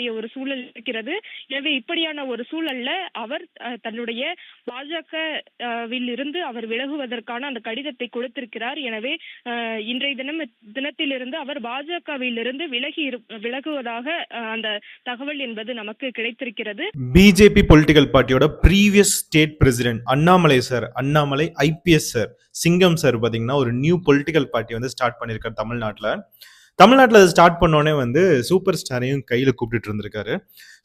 இருக்கக்கூடிய ஒரு சூழல் இருக்கிறது. எனவே இப்படியான ஒரு சூழல்ல அவர் தன்னுடைய பாஜகவில் இருந்து அவர் விலகுவதற்கான அந்த கடிதத்தை கொடுத்திருக்கிறார். எனவே இன்றைய தினத்திலிருந்து அவர் பாஜகவிலிருந்து விலகுவதாக அந்த தகவல் என்பது நமக்கு கிடைத்திருக்கிறது. பிஜேபி பொலிட்டிக்கல் பார்ட்டியோட previous state president Annamalai IPS sir, Singam sir பாத்தீங்கன்னா ஒரு நியூ பொலிட்டிக்கல் பார்ட்டி வந்து ஸ்டார்ட் பண்ணியிருக்காரு தமிழ்நாட்டில் அதை ஸ்டார்ட் பண்ணோடனே வந்து சூப்பர் ஸ்டாரையும் கையில் கூப்பிட்டுட்டு இருந்திருக்காரு.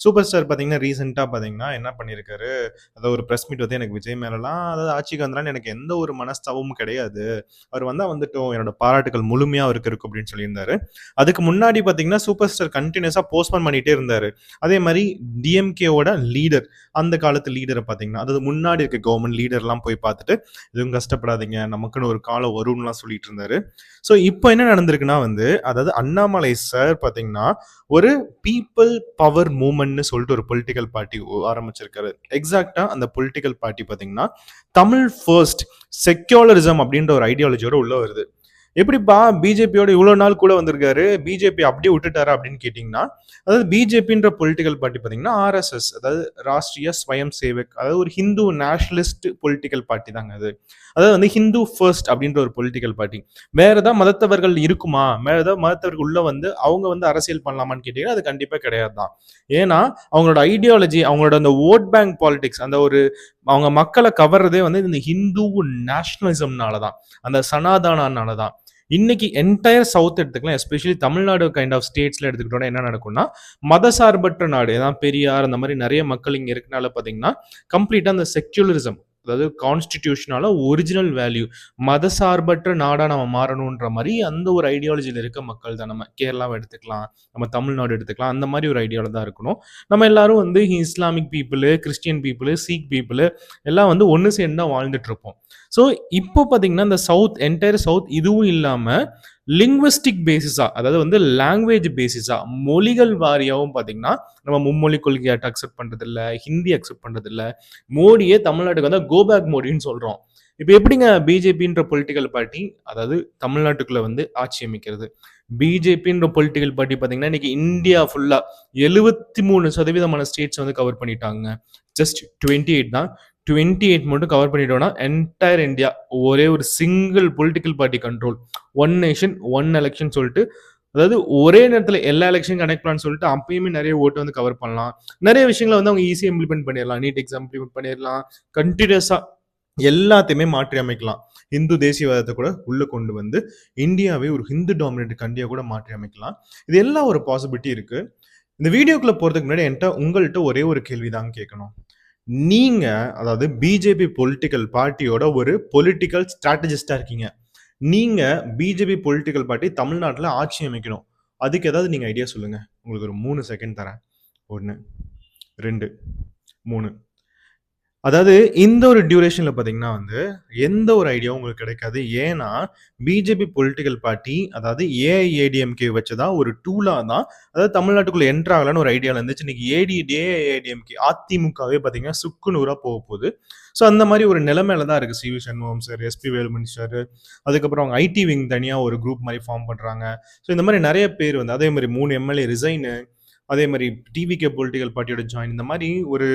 சூப்பர் ஸ்டார் பார்த்தீங்கன்னா ரீசெண்டாக பார்த்தீங்கன்னா என்ன பண்ணியிருக்காரு, அதாவது ஒரு ப்ரெஸ் மீட் வந்து எனக்கு விஜய் மேலலாம் அதாவது ஆட்சிக்கு வந்தாலும் எனக்கு எந்த ஒரு மனஸ்தாபமும் கிடையாது, அவர் வந்தால் வந்துட்டோம், என்னோட பாராட்டுகள் முழுமையாக அவருக்கு இருக்கும் அப்படின்னு சொல்லியிருந்தாரு. அதுக்கு முன்னாடி பார்த்தீங்கன்னா சூப்பர் ஸ்டார் கண்டினியூஸாக போஸ்ட்போன் பண்ணிகிட்டே இருந்தார். அதே மாதிரி டிஎம்கேவோட லீடர், அந்த காலத்து லீடரை பார்த்தீங்கன்னா அதாவது முன்னாடி இருக்க கவர்மெண்ட் லீடர்லாம் போய் பார்த்துட்டு எதுவும் கஷ்டப்படாதீங்க, நமக்குன்னு ஒரு காலம் வரும்லாம் சொல்லிட்டு இருந்தாரு. ஸோ இப்போ என்ன நடந்திருக்குன்னா வந்து அதாவது அண்ணாமலை சார் பார்த்தீங்கன்னா ஒரு பீப்புள் பவர் மூவ்மெண்ட்னு சொல்லிட்டு ஒரு பொலிட்டிக்கல் பார்ட்டி ஆரம்பிச்சிருக்காரு. எக்ஸாக்டா அந்த பொலிட்டிக்கல் பார்ட்டி பார்த்தீங்கன்னா தமிழ் ஃபர்ஸ்ட் செக்யூலரிசம் அப்படின்ற ஒரு ஐடியாலஜியோட உள்ள வருது. எப்படிப்பா பிஜேபியோட இவ்வளவு நாள் கூட வந்திருக்காரு, பிஜேபி அப்படியே விட்டுட்டாரா அப்படின்னு கேட்டீங்கன்னா, அதாவது பிஜேபின்ற பொலிட்டிக்கல் பார்ட்டி பார்த்தீங்கன்னா ஆர்எஸ்எஸ், அதாவது ராஷ்டிரிய ஸ்வயம் சேவக், அதாவது ஒரு ஹிந்து நேஷனலிஸ்ட் பொலிட்டிக்கல் பார்ட்டி தாங்க அது. அதாவது வந்து ஹிந்து ஃபர்ஸ்ட் அப்படின்ற ஒரு பொலிட்டிக்கல் பார்ட்டி. வேற ஏதாவது மதத்தவர்கள் இருக்குமா, வேற ஏதாவது மதத்தவர்கள் உள்ள வந்து அவங்க வந்து அரசியல் பண்ணலாமான்னு கேட்டீங்கன்னா அது கண்டிப்பா கிடையாது தான். ஏன்னா அவங்களோட ஐடியாலஜி, அவங்களோட அந்த ஓட் பேங்க் பாலிடிக்ஸ், அந்த ஒரு அவங்க மக்களை கவர்றதே வந்து இந்த ஹிந்து நேஷனலிசம்னால தான், அந்த சனாதானால தான். இன்னைக்கு என்டையர் சவுத் எடுத்துக்கலாம், எஸ்பெஷலி தமிழ்நாடு கைண்ட் ஆஃப் ஸ்டேட்ஸ்ல எடுத்துக்கிட்டோம்னா என்ன நடக்கும்னா மதசார்பற்ற நாடு, ஏதாவது பெரியார் அந்த மாதிரி நிறைய மக்கள் இங்க இருக்கனால பாத்தீங்கன்னா கம்ப்ளீட்டா அந்த செக்யூலரிசம், அதாவது கான்ஸ்டிடியூஷனால ஒரிஜினல் வேல்யூ மதசார்பற்ற நாடா நம்ம மாறணுன்ற மாதிரி அந்த ஒரு ஐடியாலஜியில் இருக்க மக்கள் தான். நம்ம கேரளாவை எடுத்துக்கலாம், நம்ம தமிழ்நாடு எடுத்துக்கலாம், அந்த மாதிரி ஒரு ஐடியாவில் தான் இருக்கணும். நம்ம எல்லாரும் வந்து Islamic people, Christian people, Sikh people எல்லாம் வந்து ஒன்று சேர்ந்து தான் வாழ்ந்துட்டு இருப்போம். ஸோ இப்போ பார்த்தீங்கன்னா இந்த சவுத், என்டையர் சவுத் இதுவும் இல்லாமல் லிங்குவிஸ்டிக் பேசிஸா, அதாவது வந்து லாங்குவேஜ் பேசிஸா, மொழிகள் வாரியாகவும் பார்த்தீங்கன்னா நம்ம மும்மொழி கொள்கையை அக்செப்ட் பண்றது இல்லை, ஹிந்தி அக்செப்ட் பண்றது இல்லை. மோடியே தமிழ்நாட்டுக்கு வந்து கோபேக் மோடின்னு சொல்றோம். இப்போ எப்படிங்க பிஜேபின்ற பொலிட்டிக்கல் பார்ட்டி அதாவது தமிழ்நாட்டுக்குள்ள வந்து ஆட்சி அமைக்கிறது? பிஜேபின்ற பொலிட்டிக்கல் பார்ட்டி பார்த்தீங்கன்னா இன்னைக்கு இந்தியா ஃபுல்லா 73% ஸ்டேட்ஸ் வந்து கவர் பண்ணிட்டாங்க. ஜஸ்ட் 28 தான், 28 மட்டும் கவர் பண்ணிட்டோம்னா என்டையர் இந்தியா ஒரே ஒரு single political party control, one nation one election சொல்லிட்டு, அதாவது ஒரே நேரத்தில் எல்லா எலெக்ஷன் கனெக்ட் பண்ணலாம்னு சொல்லிட்டு அப்பயுமே நிறைய ஓட்டு வந்து கவர் பண்ணலாம். நிறைய விஷயங்களை வந்து அவங்க ஈஸியாக இம்ப்ளிமெண்ட் பண்ணிடலாம், நீட் எக்ஸாம் இம்ப்ளிமெண்ட் பண்ணிடலாம், கண்டினியூஸா எல்லாத்தையுமே மாற்றி அமைக்கலாம். இந்து தேசியவாதத்தை கூட உள்ள கொண்டு வந்து இந்தியாவை ஒரு ஹிந்து டாமினேட் கண்ட்ரியா கூட மாற்றி அமைக்கலாம். இது எல்லாம் ஒரு பாசிபிலிட்டி இருக்கு. இந்த வீடியோக்குள்ள போறதுக்கு முன்னாடி உங்கள்கிட்ட ஒரே ஒரு கேள்விதாங்க கேட்கணும். நீங்க அதாவது பிஜேபி பொலிட்டிக்கல் பார்ட்டியோட ஒரு பொலிட்டிக்கல் ஸ்ட்ராட்டஜிஸ்டா இருக்கீங்க. நீங்க பிஜேபி பொலிட்டிக்கல் பார்ட்டி தமிழ்நாட்டில் ஆட்சி அமைக்கணும், அதுக்கு ஏதாவது நீங்க ஐடியா சொல்லுங்க. உங்களுக்கு ஒரு 3 செகண்ட் தரேன். 1 2 3. அதாவது இந்த ஒரு டியூரேஷன்ல பாத்தீங்கன்னா வந்து எந்த ஒரு ஐடியாவும் உங்களுக்கு கிடைக்காது. ஏன்னா பிஜேபி பொலிட்டிக்கல் பார்ட்டி அதாவது ஏஐஏடிஎம்கே வச்சுதான் ஒரு டூலா தான் அதாவது தமிழ்நாட்டுக்குள்ள என்ட்ரு ஆகலான்னு ஒரு ஐடியாவில் இருந்துச்சு. இன்னைக்கு ஏஐஏடிஎம்கே அதிமுகவே பாத்தீங்கன்னா சுக்குநூறா போக போகுது. ஸோ அந்த மாதிரி ஒரு நிலைமையில தான் இருக்கு C V Shanmugam sir, S P Velumani sir, அதுக்கப்புறம் அவங்க ஐடி விங் தனியா ஒரு குரூப் மாதிரி ஃபார்ம் பண்றாங்க. ஸோ இந்த மாதிரி நிறைய பேர் வந்து அதே மாதிரி 3 எம்எல்ஏ ரிசைனு, அதே மாதிரி டிவிகே பொலிட்டிக்கல் பார்ட்டியோட ஜாயின், இந்த மாதிரி ஒரு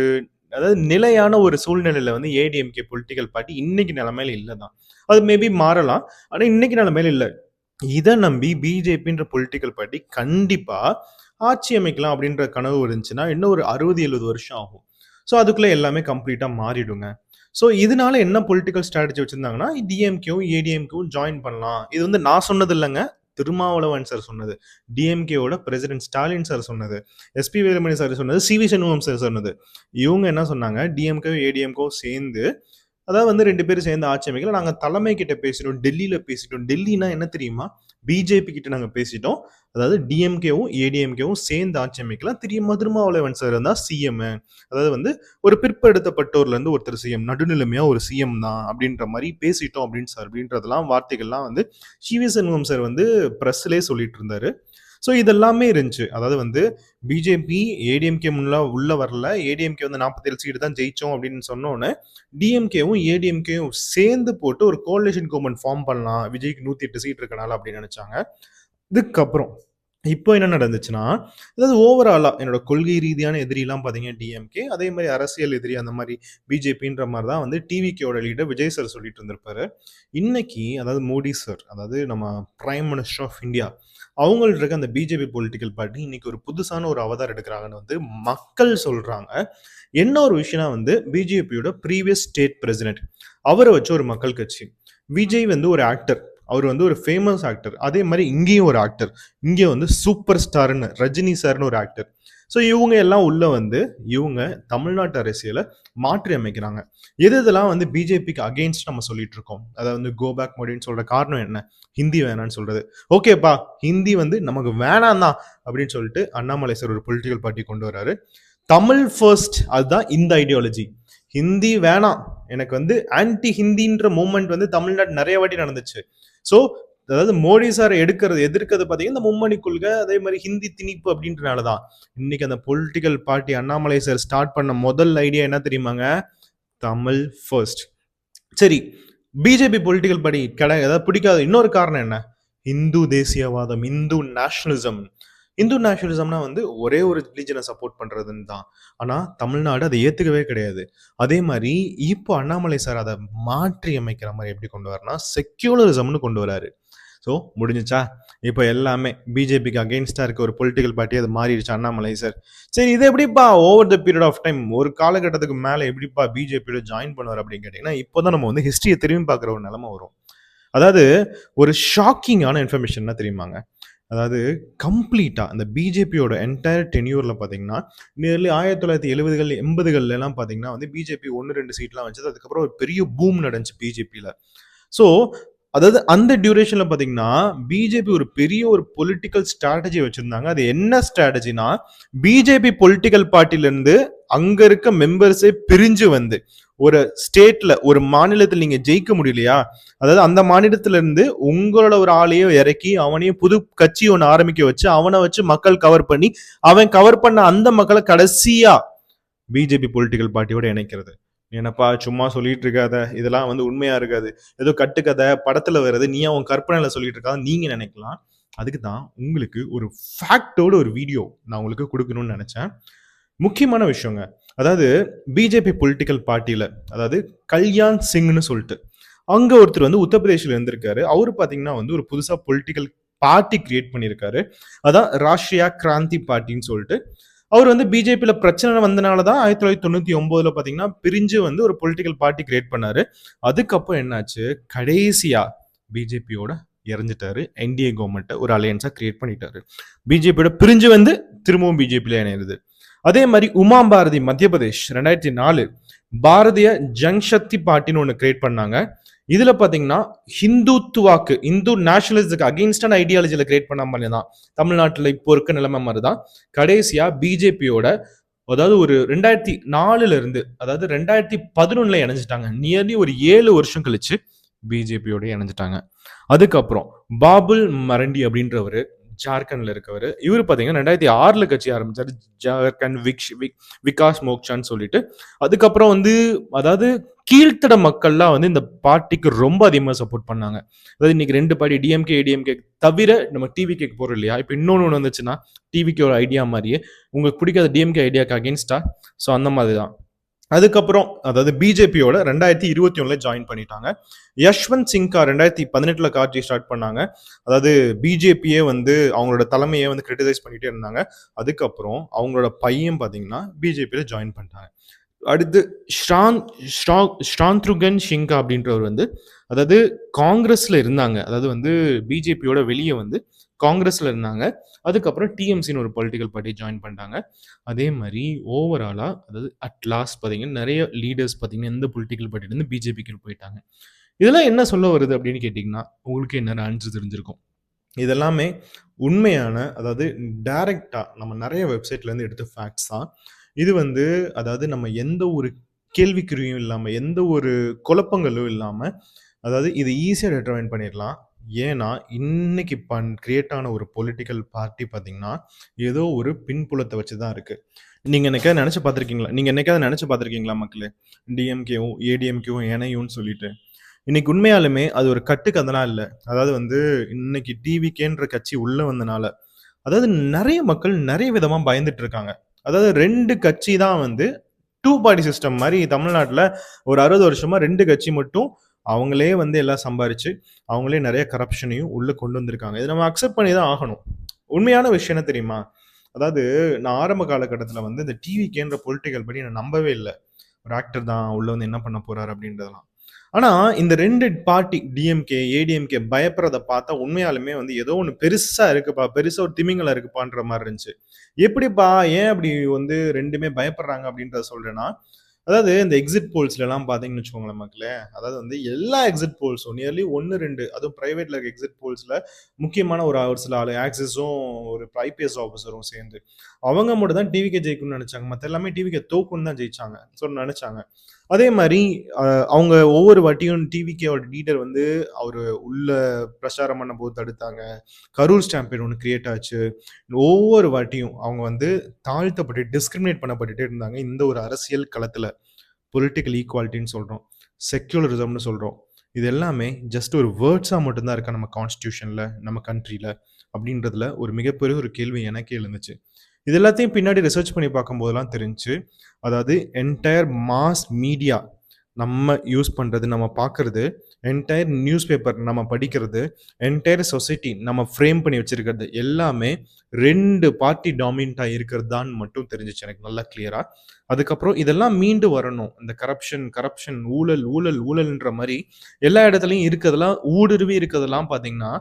அதாவது நிலையான ஒரு சூழ்நிலையில வந்து ஏடிஎம்கே பொலிட்டிக்கல் பார்ட்டி இன்னைக்கு நிலைமையில இல்லதான். அது மேபி மாறலாம், ஆனா இன்னைக்கு நிலைமையில இல்லை. இதை நம்பி பிஜேபின்ற பொலிட்டிக்கல் பார்ட்டி கண்டிப்பா ஆட்சி அமைக்கலாம் அப்படின்ற கனவு இருந்துச்சுன்னா இன்னும் ஒரு 60-70 வருஷம் ஆகும். ஸோ அதுக்குள்ள எல்லாமே கம்ப்ளீட்டா மாறிடுங்க. ஸோ இதனால என்ன பொலிட்டிக்கல் ஸ்ட்ராட்டஜி வச்சிருந்தாங்கன்னா டிஎம்கேவும் ஏடிஎம்கேவும் ஜாயின் பண்ணலாம். இது வந்து நான் சொன்னது இல்லைங்க, திருமாவளவன் சார் சொன்னது, டிஎம்கேவோட பிரசிடென்ட் ஸ்டாலின் சார் சொன்னது, எஸ்பி வேலுமணி சார் சொன்னது, சிவி சண்முகம் சார் சொன்னது. இவங்க என்ன சொன்னாங்க, டிஎம்கே ஏடிஎம்கே சேர்ந்து அதாவது வந்து 2 பேரும் சேர்ந்து ஆட்சி அமைக்கல, நாங்கள் தலைமை கிட்ட பேசிட்டோம், டெல்லியில பேசிட்டோம். டெல்லினா என்ன தெரியுமா, பிஜேபி கிட்ட நாங்கள் பேசிட்டோம், அதாவது டிஎம்கேவும் ஏடிஎம்கேவும் சேர்ந்து ஆட்சி அமைக்கலாம். திருமாவளவன் சார் இருந்தா சிஎம், அதாவது வந்து ஒரு பிற்படுத்தப்பட்டோர்ல இருந்து ஒருத்தர் சிஎம், நடுநிலைமையா ஒரு சிஎம் தான் அப்படின்ற மாதிரி பேசிட்டோம் அப்படின்னு சார் அப்படின்றதெல்லாம் வார்த்தைகள்லாம் வந்து சிவி சண்முகம் சார் வந்து பிரஸ்லேயே சொல்லிட்டு இருந்தாரு. ஸோ இதெல்லாமே இருந்துச்சு. அதாவது வந்து பிஜேபி ஏடிஎம்கே உள்ள வரல, ஏடிஎம்கே வந்து 47 சீட்டு தான் ஜெயிச்சோம் அப்படின்னு சொன்னோன்னே டிஎம்கேவும் ஏடிஎம்கேவும் சேர்ந்து போட்டு ஒரு கோalition கவர்மெண்ட் ஃபார்ம் பண்ணலாம், விஜய்க்கு 108 சீட் இருக்கனால அப்படின்னு நினைச்சாங்க. இதுக்கப்புறம் இப்போ என்ன நடந்துச்சுன்னா, அதாவது ஓவராலா என்னோட கொள்கை ரீதியான எதிரிலாம் பார்த்தீங்கன்னா டிஎம்கே. அதே மாரி அரசியல் எதிரி அந்த மாரி பிஜேபின்ற மாரி தான் வந்து டிவிகேவோட லீடர் விஜய் சார் சொல்லிட்டு இருந்திருப்பாரு. இன்னைக்கு அதாவது மோடி சார், அதாவது நம்ம பிரைம் மினிஸ்டர் ஆஃப் இந்தியா, அவங்கள்ட்ட இருக்க அந்த பிஜேபி பொலிட்டிக்கல் பார்ட்டி இன்னைக்கு ஒரு புதுசான ஒரு அவதார் எடுக்குறாங்கன்னு வந்து மக்கள் சொல்றாங்க. என்ன ஒரு விஷயம்னா வந்து பிஜேபியோட ப்ரீவியஸ் ஸ்டேட் பிரசிடென்ட் அவர வச்சு ஒரு மக்கள் கட்சி. விஜய் வந்து ஒரு ஆக்டர். அவர் வந்து ஒரு ஃபேமஸ் ஆக்டர். அதே மாரி இங்கேயும் ஒரு ஆக்டர். இங்க வந்து சூப்பர் ஸ்டார்ன்னு ரஜினி சார்ன்னு ஒரு ஆக்டர். ஸோ இவங்க எல்லாம் உள்ள வந்து இவங்க தமிழ்நாட்டு அரசியல மாற்றி அமைக்கிறாங்க. எதெல்லாம் வந்து பிஜேபிக்கு அகைன்ஸ்ட் நம்ம சொல்லிட்டு இருக்கோம். அதாவது வந்து கோ பேக் மோடின்னு சொல்ற காரணம் என்ன? ஹிந்தி வேணாம்னு சொல்றது. ஓகேப்பா, ஹிந்தி வந்து நமக்கு வேணாம் தான் அப்படின்னு சொல்லிட்டு அண்ணாமலை சார் ஒரு பொலிட்டிக்கல் பார்ட்டி கொண்டு வராரு. தமிழ் ஃபர்ஸ்ட், அதுதான் இந்த ஐடியாலஜி. ஹிந்தி வேணாம், எனக்கு வந்து ஆன்டி ஹிந்தின்ற மூவ்மெண்ட் வந்து தமிழ்நாடு நிறைய வாட்டி நடந்துச்சு. ஸோ அதாவது மோடி சார் எதிர்க்கிறது பார்த்தீங்கன்னா இந்த மும்மணி கொள்கை, அதே மாதிரி ஹிந்தி திணிப்பு அப்படின்றனால தான் இன்னைக்கு அந்த political party Annamalai sir start பண்ண முதல் ஐடியா என்ன தெரியுமாங்க? தமிழ் ஃபர்ஸ்ட். சரி, பிஜேபி பொலிட்டிக்கல் பார்ட்டி ஏதாவது பிடிக்காத இன்னொரு காரணம் என்ன? இந்து தேசியவாதம், இந்து நேஷனலிசம். இந்து நேஷனலிசம்னா வந்து ஒரே ஒரு ரிலிஜனை சப்போர்ட் பண்றதுன்னு தான். ஆனா தமிழ்நாடு அதை ஏத்துக்கவே கிடையாது. அதே மாதிரி இப்போ அண்ணாமலை சார் அதை மாற்றி அமைக்கிற மாதிரி எப்படி கொண்டு வரனா செக்யூலரிசம்னு கொண்டு வராரு. ஸோ முடிஞ்சுச்சா? இப்போ எல்லாமே பிஜேபிக்கு அகெயின்ஸ்டா இருக்க ஒரு பொலிட்டிக்கல் பார்ட்டி அது மாறிடுச்சு அண்ணாமலை சார். சரி, இது எப்படிப்பா over the period of time ஒரு காலகட்டத்துக்கு மேலே எப்படிப்பா பிஜேபியோட ஜாயின் பண்ணுவார் அப்படின்னு கேட்டிங்கன்னா, இப்போதான் நம்ம வந்து ஹிஸ்டரியை திரும்பி பார்க்குற ஒரு நிலைமை வரும். அதாவது ஒரு ஷாக்கிங்கான இன்ஃபர்மேஷன் என்ன தெரியுமாங்க? அதாவது கம்ப்ளீட்டா அந்த பிஜேபியோட என்டையர் டென்யூர்ல பாத்தீங்கன்னா நியர்லி 1970கள் 80கள்ல எல்லாம் பாத்தீங்கன்னா வந்து பிஜேபி 1-2 சீட்லாம் வச்சது. அதுக்கப்புறம் ஒரு பெரிய பூம் நடந்துச்சு பிஜேபியில. ஸோ அதாவது அந்த டியூரேஷன்ல பாத்தீங்கன்னா பிஜேபி ஒரு பெரிய ஒரு பொலிட்டிக்கல் ஸ்ட்ராட்டஜி வச்சிருந்தாங்க. அது என்ன ஸ்ட்ராட்டஜினா, பிஜேபி பொலிட்டிக்கல் பார்ட்டில இருந்து அங்க இருக்க மெம்பர்ஸே பிரிஞ்சு வந்து ஒரு ஸ்டேட்ல ஒரு மாநிலத்தில் நீங்க ஜெயிக்க முடியலையா, அதாவது அந்த மாநிலத்தில இருந்து உங்களோட ஒரு ஆளையோ இறக்கி அவனையும் புது கட்சி ஒன்று ஆரம்பிக்க வச்சு அவனை வச்சு மக்கள் கவர் பண்ணி அவன் கவர் பண்ண அந்த மக்களை கடைசியா பிஜேபி பொலிட்டிக்கல் பார்ட்டியோட இணைக்கிறது. என்னப்பா சும்மா சொல்லிட்டு இருக்காத, இதெல்லாம் வந்து உண்மையா இருக்காது, ஏதோ கட்டுக்கதை படத்துல வருது, நீ அவன் கற்பனையில சொல்லிட்டு இருக்காது நீங்க நினைக்கலாம். அதுக்கு தான் உங்களுக்கு ஒரு ஃபேக்டோட ஒரு வீடியோ நான் உங்களுக்கு கொடுக்கணும்னு நினைச்சேன். முக்கியமான விஷயங்க. அதாவது பிஜேபி பொலிட்டிக்கல் பார்ட்டியில அதாவது கல்யாண் சிங்னு சொல்லிட்டு அங்க ஒருத்தர் வந்து உத்தரப்பிரதேசில இருந்திருக்காரு. அவரு பாத்தீங்கன்னா வந்து ஒரு புதுசா பொலிட்டிக்கல் பார்ட்டி கிரியேட் பண்ணியிருக்காரு. அதான் ராஷ்டிரியா கிராந்தி பார்ட்டின்னு சொல்லிட்டு. அவர் வந்து பிஜேபியில பிரச்சனை வந்தனால தான் 1999ல பாத்தீங்கன்னா பிரிஞ்சு வந்து ஒரு பொலிட்டிக்கல் பார்ட்டி கிரியேட் பண்ணாரு. அதுக்கப்புறம் என்னாச்சு, கடைசியா பிஜேபியோட இறந்துட்டாரு. என்டிஏ கவர்மெண்ட் ஒரு அலையன்ஸா கிரியேட் பண்ணிட்டாரு. பிஜேபியோட பிரிஞ்சு வந்து திரும்பவும் பிஜேபியில இணையுது. அதே மாதிரி உமா பாரதி மத்திய பிரதேஷ் 2004 பாரதிய ஜன்சக்தி பார்ட்டின்னு ஒன்று கிரியேட் பண்ணாங்க. இதுல பாத்தீங்கன்னா ஹிந்துத்துவாக்கு இந்து நேஷனலிஸ்டுக்கு அகெயின்ஸ்டான ஐடியாலஜியில கிரியேட் பண்ண மாதிரி தான் தமிழ்நாட்டில் இப்போ இருக்க நிலைமை மாதிரி தான் கடைசியா பிஜேபியோட அதாவது ஒரு 2004ல இருந்து அதாவது 2011ல இணைஞ்சிட்டாங்க. நியர்லி ஒரு 7 வருஷம் கழிச்சு பிஜேபியோட இணைஞ்சிட்டாங்க. அதுக்கப்புறம் பாபுல் மரண்டி அப்படின்றவரு ஜார்க்கண்ட்ல இருக்கவர். இவர் பாத்தீங்கன்னா 2006ல கட்சி ஆரம்பிச்சாரு, ஜார்க்கண்ட் விகாஸ் மோக்சான்னு சொல்லிட்டு. அதுக்கப்புறம் வந்து அதாவது கீழ்த்தட மக்கள்லாம் வந்து இந்த பார்ட்டிக்கு ரொம்ப அதிகமாக சப்போர்ட் பண்ணாங்க. அதாவது இன்னைக்கு 2 பார்ட்டி டிஎம்கே ஏடிஎம்கே தவிர நம்ம டிவிகேக்கு போறோம் இல்லையா, இப்போ இன்னொன்று வந்துச்சுன்னா டிவிக்கோட ஐடியா மாதிரியே உங்களுக்கு பிடிக்காத டிஎம்கே ஐடியாக்கு அகேன்ஸ்டா. ஸோ அந்த மாதிரி தான். அதுக்கப்புறம் அதாவது பிஜேபியோட 2021ல ஜாயின் பண்ணிட்டாங்க. யஷ்வந்த் சின்ஹா 2018ல காட்சி ஸ்டார்ட் பண்ணாங்க. அதாவது பிஜேபியே வந்து அவங்களோட தலைமையை வந்து கிரிட்டிசைஸ் பண்ணிட்டே இருந்தாங்க. அதுக்கப்புறம் அவங்களோட பையன் பாத்தீங்கன்னா பிஜேபியில ஜாயின் பண்ணிட்டாங்க. அடுத்து ஷாந்த்ருகன் சின்ஹா அப்படின்றவர் வந்து அதாவது காங்கிரஸ்ல இருந்தாங்க. அதாவது வந்து பிஜேபியோட வெளியே வந்து காங்கிரஸ்ல இருந்தாங்க. அதுக்கப்புறம் டிஎம்சின்னு ஒரு பொலிட்டிக்கல் பார்ட்டி ஜாயின் பண்ணிட்டாங்க. அதே மாதிரி ஓவராலா அதாவது அட் லாஸ்ட் பார்த்தீங்கன்னா நிறைய லீடர்ஸ் பார்த்தீங்கன்னா எந்த பொலிட்டிக்கல் பார்ட்டிலேருந்து பிஜேபிக்கு போயிட்டாங்க. இதெல்லாம் என்ன சொல்ல வருது அப்படின்னு கேட்டிங்கன்னா உங்களுக்கு என்ன ஆன்சர் தெரிஞ்சிருக்கும். இதெல்லாமே உண்மையான அதாவது டைரக்டா நம்ம நிறைய வெப்சைட்லேருந்து எடுத்த ஃபேக்ட்ஸ் தான். இது வந்து அதாவது நம்ம எந்த ஒரு கேள்விக்குறியும் இல்லாமல் எந்த ஒரு குழப்பங்களும் இல்லாமல் அதாவது இது ஈஸியாக டிட்டர்மைன் பண்ணிடலாம். ஏன்னா இன்னைக்கு கிரியேட் ஆன ஒரு பொலிட்டிக்கல் பார்ட்டி பார்த்தீங்கன்னா ஏதோ ஒரு பின்புலத்தை வச்சு தான் இருக்கு. நீங்க என்னைக்காவது நினைச்சு பார்த்துருக்கீங்களா மக்களே, டிஎம்கேவும் ஏடிஎம்கேவும் இணையும்னு சொல்லிட்டு? இன்னைக்கு உண்மையாலுமே அது ஒரு கட்டுக்கதெல்லாம் இல்லை. அதாவது வந்து இன்னைக்கு டிவிகேன்ற கட்சி உள்ள வந்தனால அதாவது நிறைய மக்கள் நிறைய விதமா பயந்துட்டு இருக்காங்க. அதாவது 2 கட்சி தான் வந்து 2 பார்ட்டி சிஸ்டம் மாரி தமிழ்நாட்டுல ஒரு 60 வருஷமா 2 கட்சி மட்டும் அவங்களே வந்து எல்லாம் சம்பாரிச்சு, அவங்களே நிறைய கரப்ஷனையும் உள்ள கொண்டு வந்திருக்காங்க. இத நம்ம அக்செப்ட் பண்ணி தான் ஆகணும். உண்மையான விஷயம் என்ன தெரியுமா? அதாவது நான் ஆரம்ப காலகட்டத்தில வந்து இந்த டிவிகேன்ற பொலிட்டிக்கல் படி நான் நம்பவே இல்ல. ஒரு ஆக்டர் தான் உள்ள வந்து என்ன பண்ண போறாரு அப்படின்றதெல்லாம். ஆனா இந்த 2 பார்ட்டி டிஎம்கே, ஏடிஎம்கே பயப்படுறத பார்த்தா உண்மையாலுமே வந்து ஏதோ ஒண்ணு பெருசா இருக்குப்பா, பெருசா ஒரு திமிங்கலம் இருக்குப்பான்ற மாரி இருந்துச்சு. எப்படிப்பா? ஏன் அப்படி வந்து 2மே பயப்படுறாங்க அப்படின்றத சொல்றேன்னா, அதாவது இந்த எக்ஸிட் போல்ஸ்லலாம் பார்த்தீங்கன்னு வச்சுக்கோங்களேன் மக்களே, அதாவது வந்து எல்லா எக்ஸிட் போல்ஸும் நியர்லி 1, 2 அதுவும் பிரைவேட்ல இருக்க எக்ஸிட் போல்ஸ்ல முக்கியமான ஒரு சில ஆளு ஆக்சிஸும், ஒரு ஐபிஎஸ் ஆஃபீசரும் சேர்ந்து, அவங்க மட்டும் தான் டிவிகே ஜெயிக்கும்னு நெனச்சாங்க. மத்த எல்லாமே டிவிகே தோக்கும்னு தான் ஜெயிச்சாங்க. நெனச்சாங்க. அதே மாரி அவங்க ஒவ்வொரு வாட்டியும் டிவிகேவோட லீடர் வந்து அவரு உள்ள பிரச்சாரம் பண்ணும்போது தடுத்தாங்க. கரூர் ஸ்டாம்பேட் ஒண்ணு கிரியேட் ஆச்சு. ஒவ்வொரு வாட்டியும் அவங்க வந்து தாழ்த்தப்பட்டு, டிஸ்கிரிமினேட் பண்ணப்பட்டுட்டே இருந்தாங்க. இந்த ஒரு அரசியல் களத்துல. பொலிட்டிக்கல் ஈக்குவாலிட்டின்னு சொல்றோம். செக்யூலரிசம்னு சொல்றோம். இது எல்லாமே ஜஸ்ட் ஒரு வேர்ட்ஸா மட்டும் தான் இருக்கா நம்ம கான்ஸ்டிடியூஷன்ல, நம்ம கண்ட்ரில அப்படின்றதுல ஒரு மிகப்பெரிய ஒரு கேள்வி எனக்கே எழுந்துச்சு. இது எல்லாத்தையும் பின்னாடி ரிசர்ச் பண்ணி பார்க்கும்போதெல்லாம் தெரிஞ்சுச்சு. அதாவது என்டையர் மாஸ் மீடியா நம்ம யூஸ் பண்றது, நம்ம பார்க்கறது, என்டையர் நியூஸ் பேப்பர் நம்ம படிக்கிறது, என்டையர் சொசைட்டி நம்ம ஃப்ரேம் பண்ணி வச்சிருக்கிறது எல்லாமே 2 பார்ட்டி டாமினன்ட்டா இருக்கிறதுதான்னு மட்டும் தெரிஞ்சுச்சு எனக்கு நல்லா கிளியரா. அதுக்கப்புறம் இதெல்லாம் மீண்டு வரணும். இந்த கரப்ஷன், ஊழல்ன்ற மாரி எல்லா இடத்துலயும் இருக்கிறதெல்லாம் ஊடுருவி இருக்கிறதெல்லாம் பார்த்தீங்கன்னா,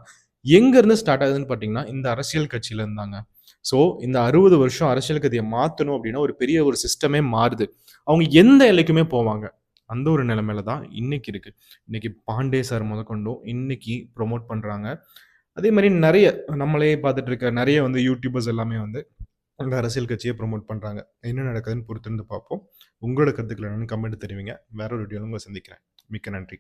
எங்கருந்து ஸ்டார்ட் ஆகுதுன்னு பார்த்தீங்கன்னா, இந்த அரசியல் கட்சியில இருந்தாங்க. ஸோ இந்த 60 வருஷம் அரசியல் கதைய மாத்தணும் அப்டின்னா, ஒரு பெரிய ஒரு சிஸ்டமே மாறுது. அவங்க எந்த எல்லைக்குமே போவாங்க. அந்த ஒரு நிலைமையில தான் இன்னைக்கு இருக்கு. இன்னைக்கு பாண்டே சார் முதற்கொண்டும் இன்னைக்கு ப்ரமோட் பண்றாங்க. அதே மாரி நெறைய நம்மளே பார்த்துட்டு இருக்க நெறைய வந்து யூடியூபர்ஸ் எல்லாமே வந்து அந்த அரசியல் கட்சிய ப்ரமோட் பண்றாங்க. என்ன நடக்குதுன்னு பொறுத்திருந்து பார்ப்போம். உங்களோட கருத்துக்கள் என்னன்னு கமெண்ட் தெரிவிங்க. வேற ஒரு வீடியோல உங்கள சந்திக்கிறேன். மிக்க நன்றி.